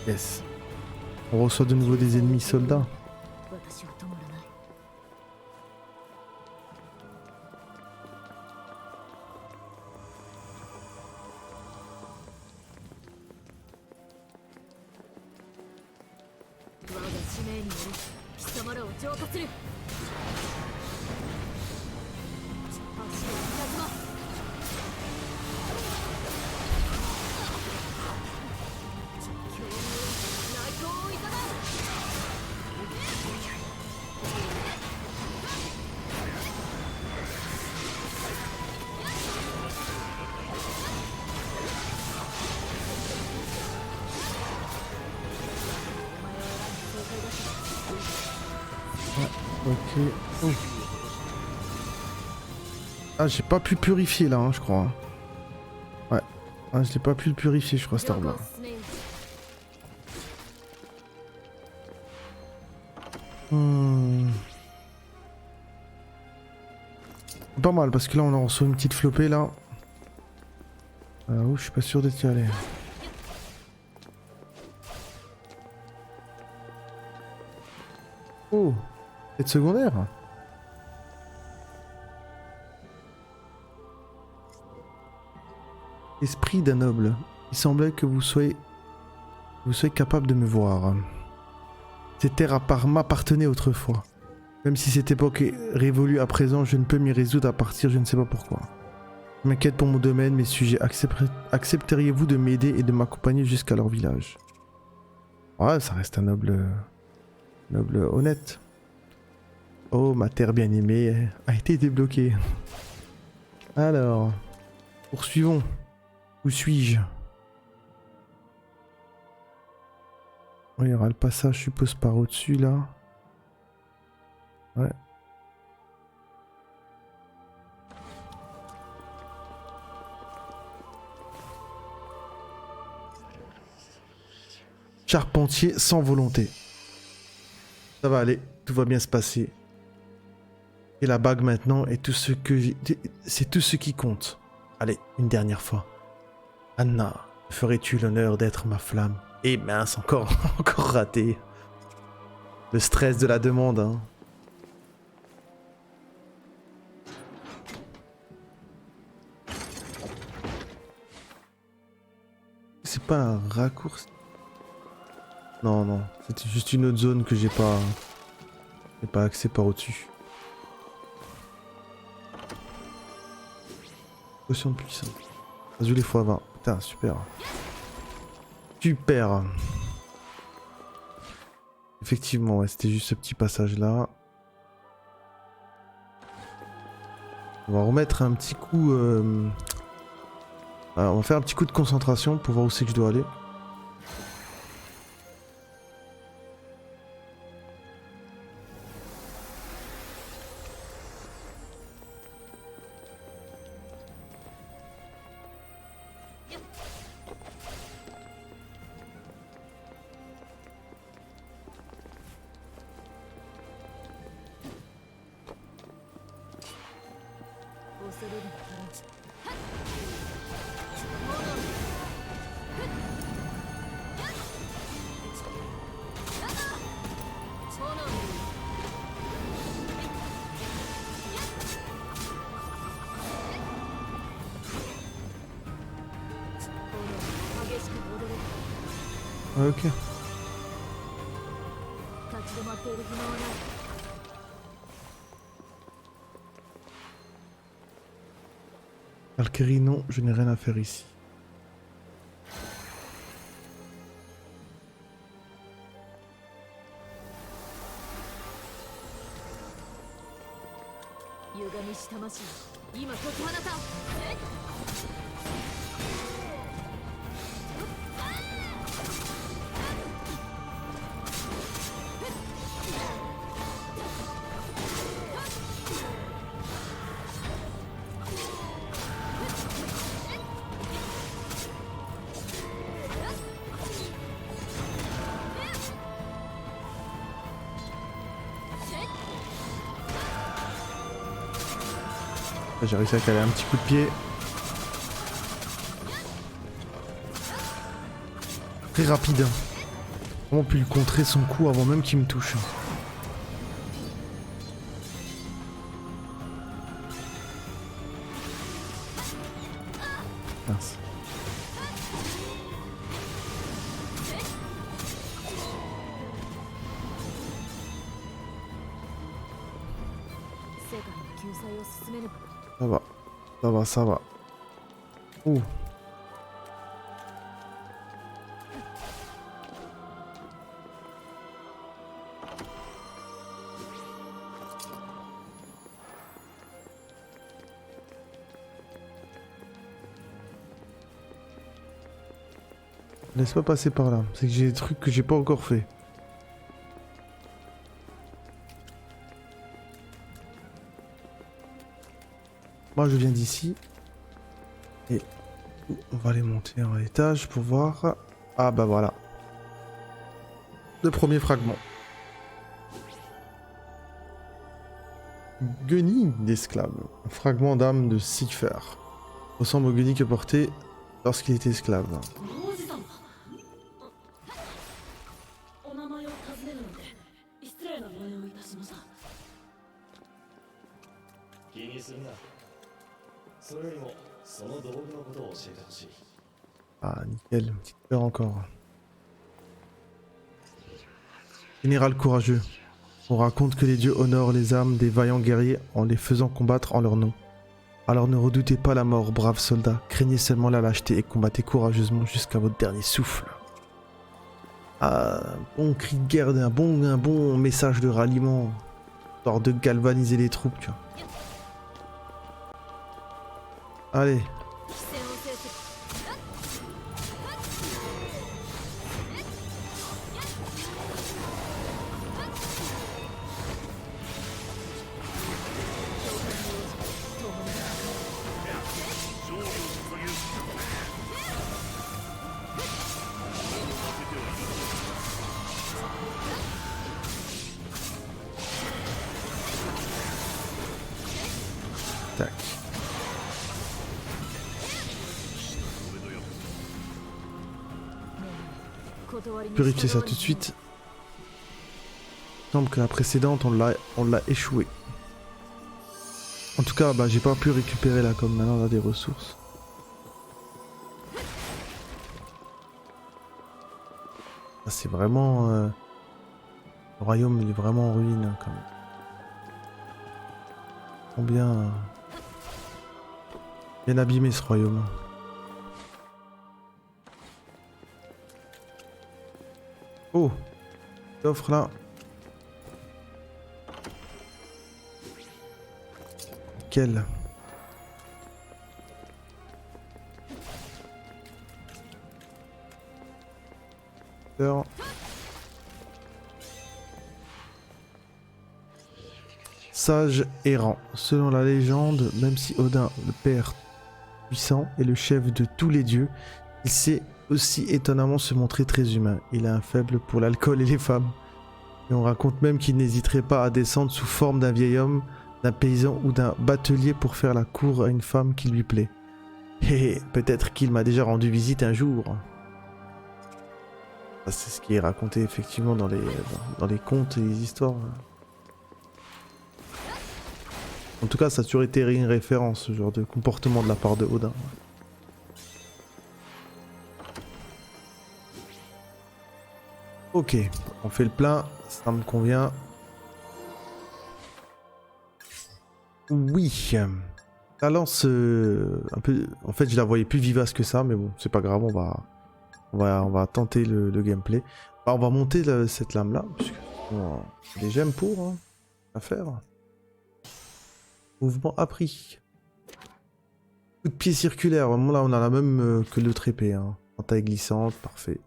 Yes. On reçoit de nouveau des ennemis soldats. Ok. Oh. Ah, j'ai pas pu purifier là, hein, je crois. Ouais. Ah, je l'ai pas pu le purifier, je crois, cette arme là. Pas mal, parce que là, on en reçoit une petite flopée là. Je suis pas sûr d'être y allé. Oh, quête secondaire. Esprit d'un noble. Il semblait que vous soyez capable de me voir. Ces terres m'appartenaient autrefois. Même si cette époque est révolue à présent, je ne peux m'y résoudre à partir, je ne sais pas pourquoi. Je m'inquiète pour mon domaine, mes sujets. Accepteriez-vous de m'aider et de m'accompagner jusqu'à leur village? Ouais, ça reste un noble honnête. Oh, ma terre bien-aimée a été débloquée. Alors, poursuivons. Où suis-je? Il y aura le passage, je suppose, par au-dessus, là. Ouais. Charpentier sans volonté. Ça va aller, tout va bien se passer. Et la bague maintenant est tout ce que j'ai... C'est tout ce qui compte. Allez, une dernière fois. Anna, ferais-tu l'honneur d'être ma flamme? Et mince, encore raté. Le stress de la demande, hein. C'est pas un raccourci? Non, non, c'était juste une autre zone que j'ai pas accès par au-dessus. Potion de puissance. Azul les x20. Putain, super. Super. Effectivement, ouais, c'était juste ce petit passage là. On va remettre un petit coup... on va faire un petit coup de concentration pour voir où c'est que je dois aller. Ok. 立ち止まっている暇はない。 Valkyrie, non, je n'ai rien à faire ici. 歪みし魂、今解き放たん。J'ai réussi à caler un petit coup de pied. Très rapide. Comment pu lui contrer son coup avant même qu'il me touche. Mince. Ça va. Ça va, ça va. Ouh. Laisse pas passer par là. C'est que j'ai des trucs que j'ai pas encore fait. Moi je viens d'ici. Et on va aller monter en étage pour voir. Ah bah voilà. Le premier fragment. Guenille d'esclave. Un fragment d'âme de Cipher. Ressemble au guenille que portait lorsqu'il était esclave. お名前を尋ねるので失礼なご用意いたしました。気にするな。それよりもその道具のことを教えてほしい。 Ah nickel, une petite peur encore. Général courageux. On raconte que les dieux honorent les âmes des vaillants guerriers en les faisant combattre en leur nom. Alors ne redoutez pas la mort, braves soldats, craignez seulement la lâcheté et combattez courageusement jusqu'à votre dernier souffle. Ah, un bon cri de guerre, un bon message de ralliement, histoire de galvaniser les troupes, tu vois. Allez. Tac. Purifier ça tout de suite. Il semble que la précédente, on l'a échoué. En tout cas, bah, j'ai pas pu récupérer là, comme maintenant on a des ressources. Ah, c'est vraiment... Le royaume, il est vraiment en ruine, hein, quand même. Combien... bien abîmé ce royaume. Oh, l'offre là. Quelle peur. Sage errant. Selon la légende, même si Odin, le père puissant, est le chef de tous les dieux, il sait aussi étonnamment se montrer très humain. Il a un faible pour l'alcool et les femmes. Et on raconte même qu'il n'hésiterait pas à descendre sous forme d'un vieil homme, d'un paysan ou d'un batelier pour faire la cour à une femme qui lui plaît. Et peut-être qu'il m'a déjà rendu visite un jour. Ça, c'est ce qui est raconté effectivement dans les contes et les histoires. En tout cas, ça a toujours été une référence, ce genre de comportement de la part de Odin. Ok, on fait le plein, ça me convient. Oui, la lance, un peu, en fait je la voyais plus vivace que ça, mais bon, c'est pas grave, on va tenter le gameplay. Bah, on va monter cette lame là, puisque on a des gemmes pour hein, à faire. Mouvement appris. Coup de pied circulaire, vraiment là on a la même que le épée, hein. En taille glissante, parfait.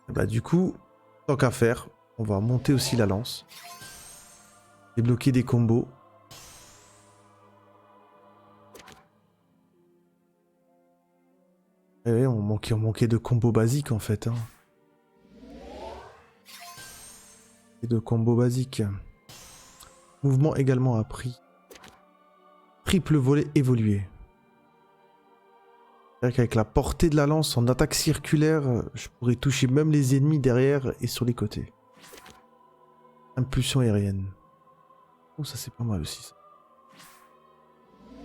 Et bah du coup, tant qu'à faire, on va monter aussi la lance. Débloquer des combos. Et ouais, on manquait de combos basiques en fait. Hein. Et de combos basiques. Mouvement également appris. Triple volet évolué. C'est-à-dire qu'avec la portée de la lance en attaque circulaire, je pourrais toucher même les ennemis derrière et sur les côtés. Impulsion aérienne. Oh, ça c'est pas mal aussi ça.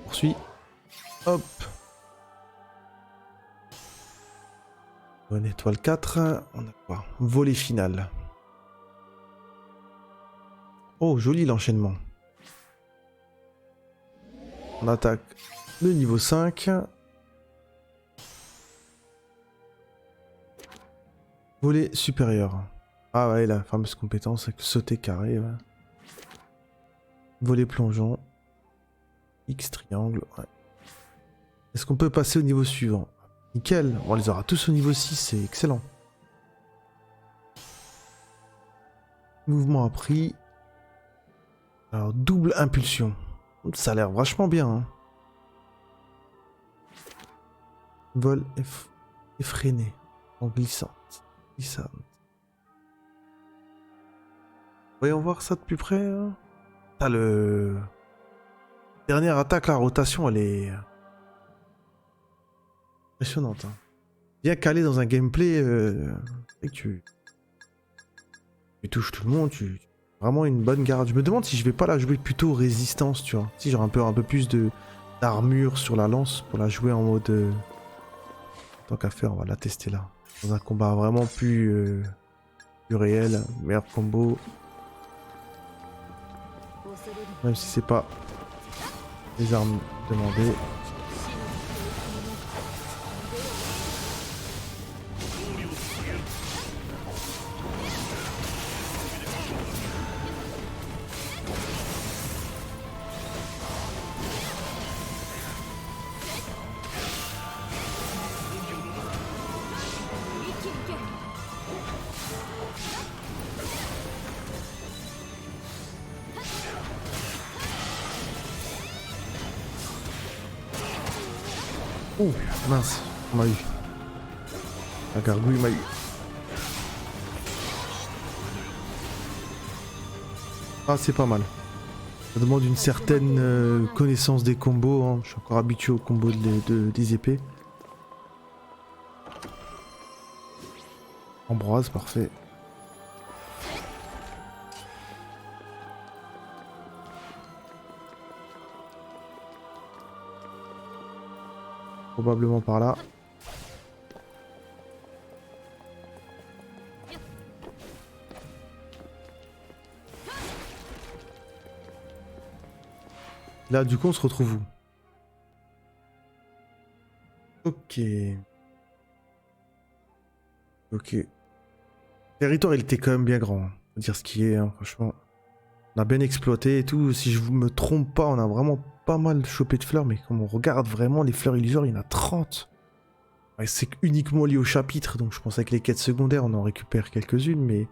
Poursuit. Hop. Bonne étoile 4. On a quoi? Volet final. Oh, joli l'enchaînement. On attaque le niveau 5. Volet supérieur. Ah ouais, la fameuse compétence avec sauter carré. Ouais. Volet plongeon. X triangle. Ouais. Est-ce qu'on peut passer au niveau suivant? Nickel. On les aura tous au niveau 6, c'est excellent. Mouvement appris. Alors, double impulsion. Ça a l'air vachement bien. Hein. Vol effréné. En glissante. Glissante. Voyons voir ça de plus près. Hein. Ah, le... Dernière attaque, la rotation, elle est... impressionnante. Hein. Bien calé dans un gameplay. Et tu touches tout le monde. Vraiment une bonne garde. Je me demande si je vais pas la jouer plutôt résistance, tu vois. Si j'aurai un peu plus d'armure sur la lance pour la jouer en mode... Tant qu'à faire, on va la tester là. Dans un combat vraiment plus réel. Meilleur combo. Même si c'est pas les armes demandées. Oh mince, on m'a eu. La gargouille m'a eu. Ah c'est pas mal. Ça demande une certaine connaissance des combos. Hein. Je suis encore habitué aux combos des épées. Ambroise, parfait. Probablement par là. Là, du coup, on se retrouve où? Ok. Ok. Le territoire, il était quand même bien grand. Hein. Faut dire ce qui est, hein, franchement. On a bien exploité et tout. Si je me trompe pas, on a vraiment pas mal chopé de fleurs. Mais quand on regarde vraiment les fleurs illusoires, il y en a 30. Ouais, c'est uniquement lié au chapitre, donc je pense avec les quêtes secondaires, on en récupère quelques-unes, mais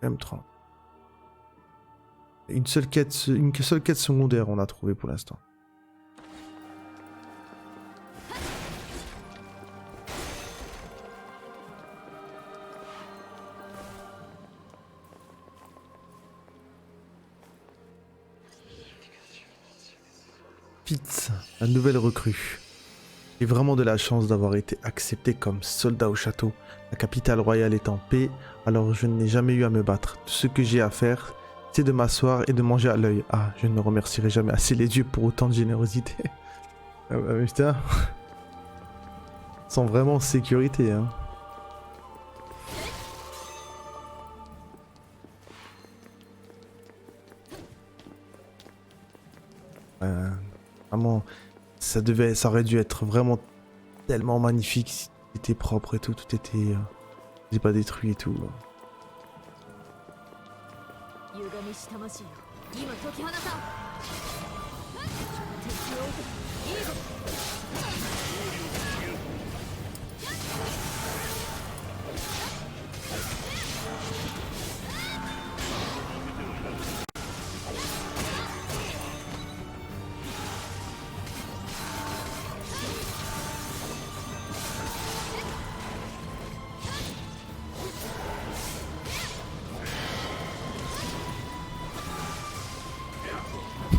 même 30. Une seule quête secondaire on a trouvé pour l'instant. Fitz, la nouvelle recrue. J'ai vraiment de la chance d'avoir été accepté comme soldat au château. La capitale royale est en paix, alors je n'ai jamais eu à me battre. Tout ce que j'ai à faire, c'est de m'asseoir et de manger à l'œil. Ah, je ne remercierai jamais assez les dieux pour autant de générosité. Ah bah putain. Ils sont vraiment en sécurité, hein. Vraiment, ça aurait dû être vraiment tellement magnifique si tout était propre et tout était pas détruit et tout. 歪めし魂よ今解き放たん敵を撃ていいぞ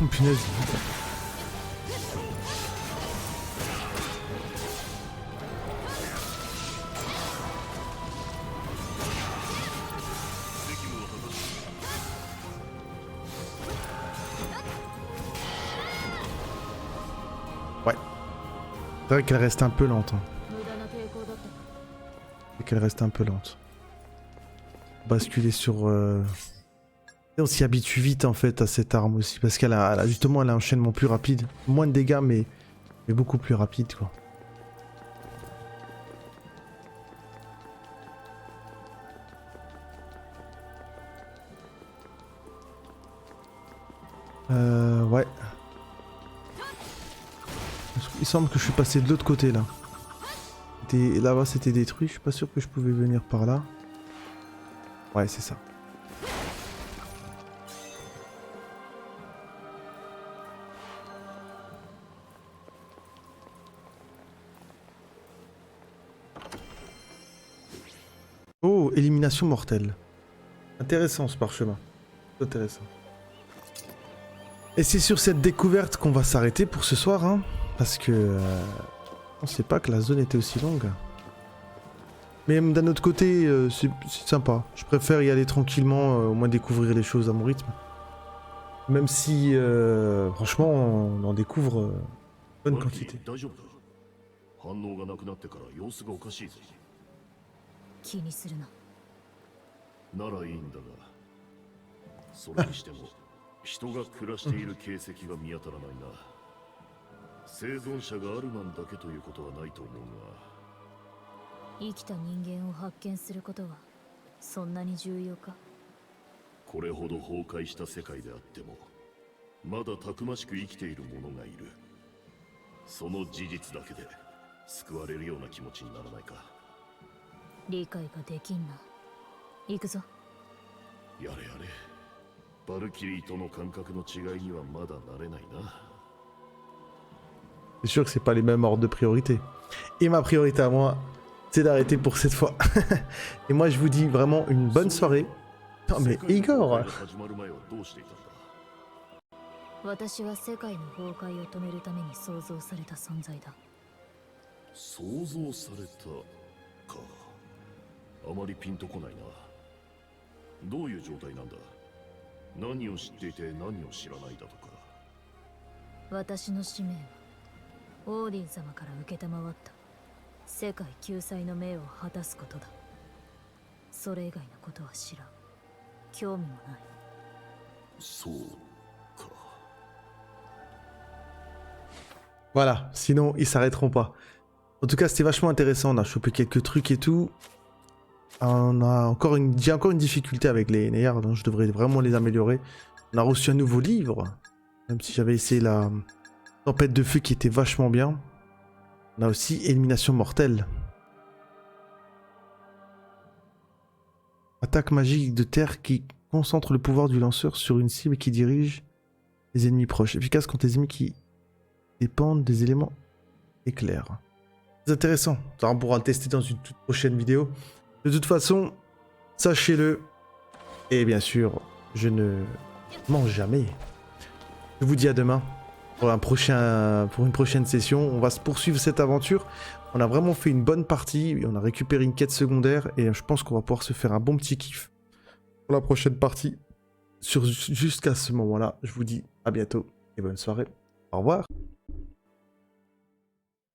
Oh punaise. Ouais. C'est vrai qu'elle reste un peu lente. Hein. 無駄な抵抗だったか C'est qu'elle reste un peu lente. Basculer sur... Et on s'y habitue vite en fait à cette arme aussi. Parce qu'elle a justement elle a un enchaînement plus rapide. Moins de dégâts mais beaucoup plus rapide quoi. Ouais. Il semble que je suis passé de l'autre côté là. Là-bas c'était détruit. Je suis pas sûr que je pouvais venir par là. Ouais c'est ça. Oh, élimination mortelle. Intéressant ce parchemin. Intéressant. Et c'est sur cette découverte qu'on va s'arrêter pour ce soir, hein. Parce que... on sait pas que la zone était aussi longue. Mais même d'un autre côté, c'est sympa. Je préfère y aller tranquillement, au moins découvrir les choses à mon rythme. Même si, franchement, on en découvre bonne quantité. 気にするなならいいんだが、それにしても人が暮らしている形跡が見当たらないな。生存者がアルマンだけということはないと思うが、生きた人間を発見することはそんなに重要かこれほど崩壊した世界であっても、まだたくましく生きている者がいる。その事実だけで救われるような気持ちにならないか。理解ができんな行くぞやれやれ、バルキリーとの感覚の違いにはまだ慣れないな。 C'est sûr que c'est pas les mêmes ordres de priorité. Et ma priorité à moi, c'est d'arrêter pour cette fois. Et moi je vous dis vraiment une bonne soirée. Non mais Igor. 私は世界の崩壊を止めるために創造された存在だ想像されたか。あまりピンとこないな。どういう状態なんだ。何を知っていて何を知らないだとか。私の使命はオーディン様から受けたまわった世界救済の命を果たすことだ。それ以外のことは知らん。興味もない。そうか。 Voilà, sinon ils s'arrêteront pas. En tout cas c'était vachement intéressant, on a chopé quelques trucs et tout. J'ai encore une difficulté avec les Neyards, hein. Je devrais vraiment les améliorer. On a reçu un nouveau livre, même si j'avais essayé la tempête de feu qui était vachement bien. On a aussi élimination mortelle. Attaque magique de terre qui concentre le pouvoir du lanceur sur une cible qui dirige les ennemis proches. Efficace contre les ennemis qui dépendent des éléments éclairs. C'est intéressant. Ça, on pourra le tester dans une toute prochaine vidéo. De toute façon, sachez-le. Et bien sûr, je ne mange jamais. Je vous dis à demain pour une prochaine session. On va se poursuivre cette aventure. On a vraiment fait une bonne partie. On a récupéré une quête secondaire. Et je pense qu'on va pouvoir se faire un bon petit kiff pour la prochaine partie. Jusqu'à ce moment-là, je vous dis à bientôt et bonne soirée. Au revoir.